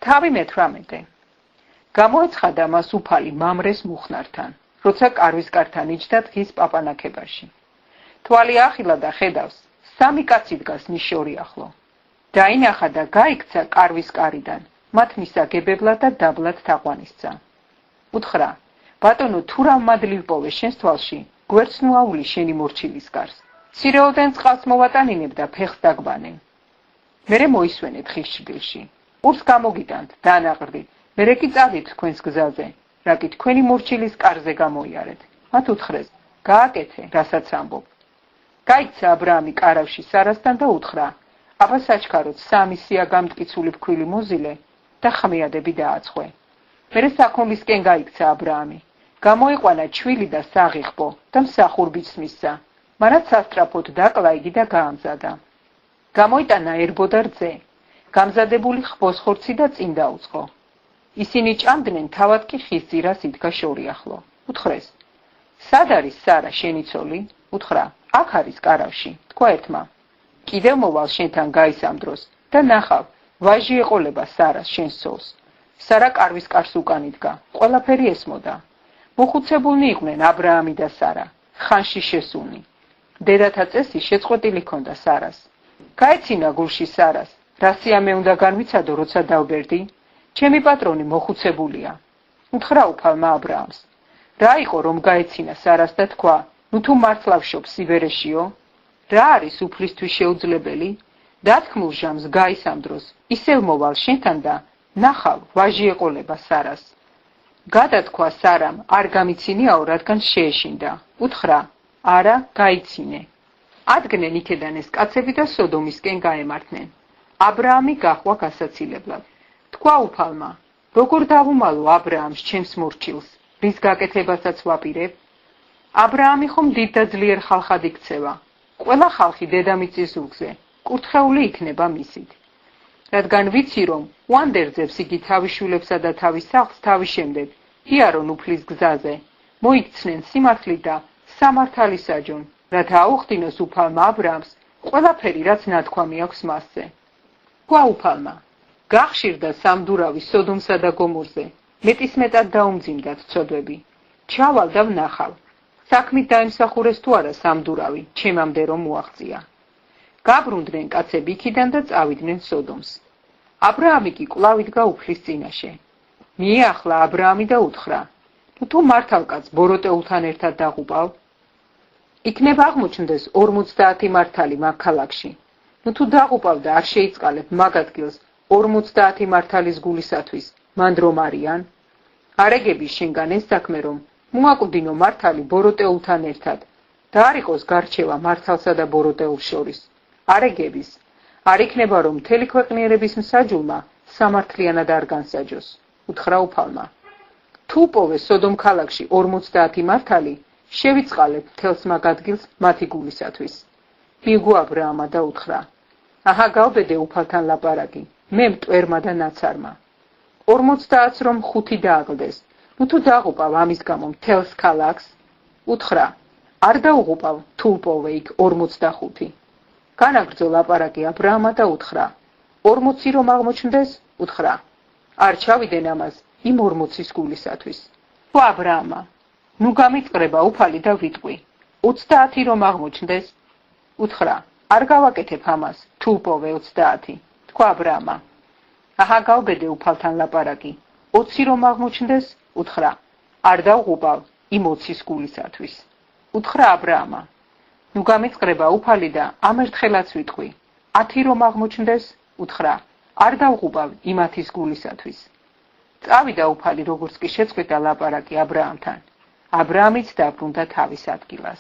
თავი მე-18. გამოეცხადა მას უფალი მამრეს მუხნართან, როცა კარვისკართან იჯდა დღის პაპანაკებაში. თვალი ახილა და ხედავს, 3 კაცი დგას მის შორიახლო. დაინახა და გაიქცა კარვისკარიდან, მათ მისაგებებლად და დაბლად თაყვანისცა. უთხრა, ბატონო, თუ რა მადლი ვპოვე შენს თვალში, გვერდს ნუ აული შენი მორჩილის კარს. მცირეოდენ წყალს მოვატანინებ და ფეხს დაგბანენ. მერე მოისვენეთ ხის ჭრილში. ყურს გამოგიტანთ, დაანაყრდით, მერე კი წავით თქვენს გზაზე, რა კი თქვენი მორჩილის კარზე გამოიარეთ. მათ უთხრეს, გააკეთე, რასაც ამბობ. გაიქცა აბრაამი კარავში სარასთან და უთხრა, აბა საჩქაროთ 3 სია გამტკიცული ფქვილი მოზილე და ხმიადები დააწყვე. მერე საქონლისკენ გაიქცა აბრაამი. გამოიყვანა ჩვილი და საღიხბო და მსახურბიც მისცა. მანაც სასტრაფოდ დაკლა იგი და გაამზადა. გამოიტანა ერბო და რძე. გამზადებული ხბოს ხორცი და წინ დაუწყო. ისინი ჭამდნენ, თავად კი ხის ძირას იდგა შორიახლო. უთხრეს, სად არის სარა შენი ცოლი? უთხრა, აქ არის კარავში, თქვა ერთმა. კიდევ მოვალ შენთან გაისამ დროს და ნახავ, ვაჟი ეყოლება სარას შენს ცოლს. სარა კარვის კარს უკან იდგა, ყველაფერი ესმოდა. მოხუცებულნი იყვნენ აბრაამი და სარა, ხანში შესულნი. დედათა წესი შეწყვეტილი ჰქონდა სარას. გაეცინა გულში სარას, რა სიამე უნდა განვიცადო, როცა დავბერდი? ჩემი პატრონი მოხუცებულია. უთხრა უფალმა აბრაამს, რა იყო რომ გაეცინა სარას და თქვა, ნუ თუ მართლა ვშობ სიბერეშიო? რა არის უფლისთვის შეუძლებელი? დათქმულ ჟამს გაისამ დროს, ისევ მოვალ შენთან და ნახავ, ვაჟი ეყოლება სარას. გადათქვა სარამ, არ გამიცინიაო, რადგან შეეშინდა. უთხრა, არა, გაიცინე. ადგნენ იქედან ეს კაცები და სოდომისკენ გაემართნენ. აბრაამი გაჰყვა გასაცილებლად. თქვა უფალმა, როგორ დავუმალო აბრაამს ჩემს მორჩილს, რის გაკეთებასაც ვაპირებ? აბრაამი ხომ დიდ და ძლიერ ხალხად იქცევა. ყველა ხალხი დედამიწის ზურგზე, კურთხეული იქნება მისით. რადგან ვიცი რომ უანდერძებს იგი თავის შვილებსა და თავის სახლს თავის შემდეგ, იარონ უფლის გზაზე, მოიქცნენ სიმართლით და სამართალისაჯონ, რათა აუხდინოს უფალმა აბრაამს ყველაფერი, რაც ნათქვამი აქვს მასზე. თქვა უფალმა, გახშირდა სამდურავი სოდომსა და გომორზე, მეტისმეტად დაუმძიმდათ ცოდვები. ჩავალ და ვნახავ. საქმით დაიმსახურეს თუ არა სამდურავი, ჩემამდე რომ მოაღწია. გაბრუნდნენ კაცები იქიდან და წავიდნენ სოდომს. აბრაამი კი კვლავ იდგა უფლის წინაშე. მიეახლა აბრაამი და უთხრა, თუ მართალკაც ბოროტეულთან ერთად დაღუპავ? იქნებ აღმოჩნდეს 50 მართალი მაგ ქალაქში. თუ დაღუპავ და არ შეიწყალებ მაგ ადგილს 50 მართალის გულისათვის, მან რომ არიან? არეგები შენგან ეს საქმე რომ მოაკვდინო მართალი ბოროტეულთან ერთად და არ იყოს გარჩევა მართალსა და ბოროტეულს შორის. არეგების, არ იქნება რომ მთელი ქვეყნიერების მსაჯულმა სამართლიანად არ განსაჯოს. უთხრა უფალმა, თუ პოვე სოდომ ქალაქში 50 მართალი, შევიწყალებ მთელს მაგ ადგილს მათი გულისათვის. მიიგო აბრაამა და უთხრა, აჰა გავბედე უფალთან ლაპარაკი, მე მტვერმა და ნაცარმა. 50-ს რომ 5 დააგლდეს, თუ დაღუპავ ამის გამო მთელს ქალაქს? უთხრა, არ დაუღუპავ, თუ პოვე იქ 45. განაგრძო ლაპარაკი აბრაამა და უთხრა, 40 რომ აღმოჩნდეს? უთხრა, არ ჩავიდენ ამას იმ 40-ის გულისათვის. თუ აბრაამა, ნუ გამიწყრება უფალი და ვიტყვი, 30 რომ აღმოჩნდეს? უთხრა, არ გავაკეთებ ამას, თუ პოვე 30. თქვა აბრაამა, აჰა გავბედე უფალთან ლაპარაკი, 20 რომ აღმოჩნდეს? უთხრა, არ დავღუპავ იმ 20-ის გულისათვის. უთხრა აბრაამა, ნუ გამიწყრება უფალი და ამ ერთხელაც ვიტყვი, 10 რომ აღმოჩნდეს? უთხრა, არ დავღუპავ იმათის გულისათვის. წავიდა უფალი როგორც კი შეწყვიტა ლაპარაკი აბრაამთან. აბრაამიც დაბრუნდა თავის ადგილას.